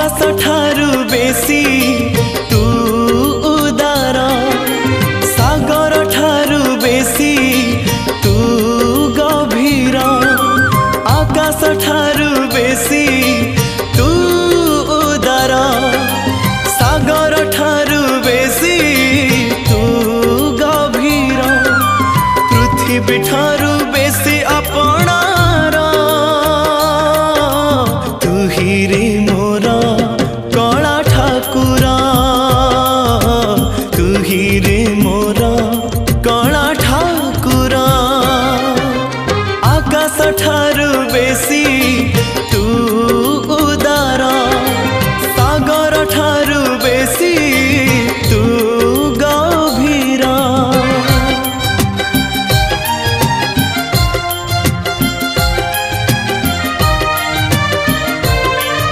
आकाश ठारू बेसी तू उदार, सागर ठारू बेसी तू गभीर, आकाश ठारू बेसी तू उदार, सागर ठारू बेसी तू गभीर, पृथ्वी ठारू बेसी अपनार तू ही रे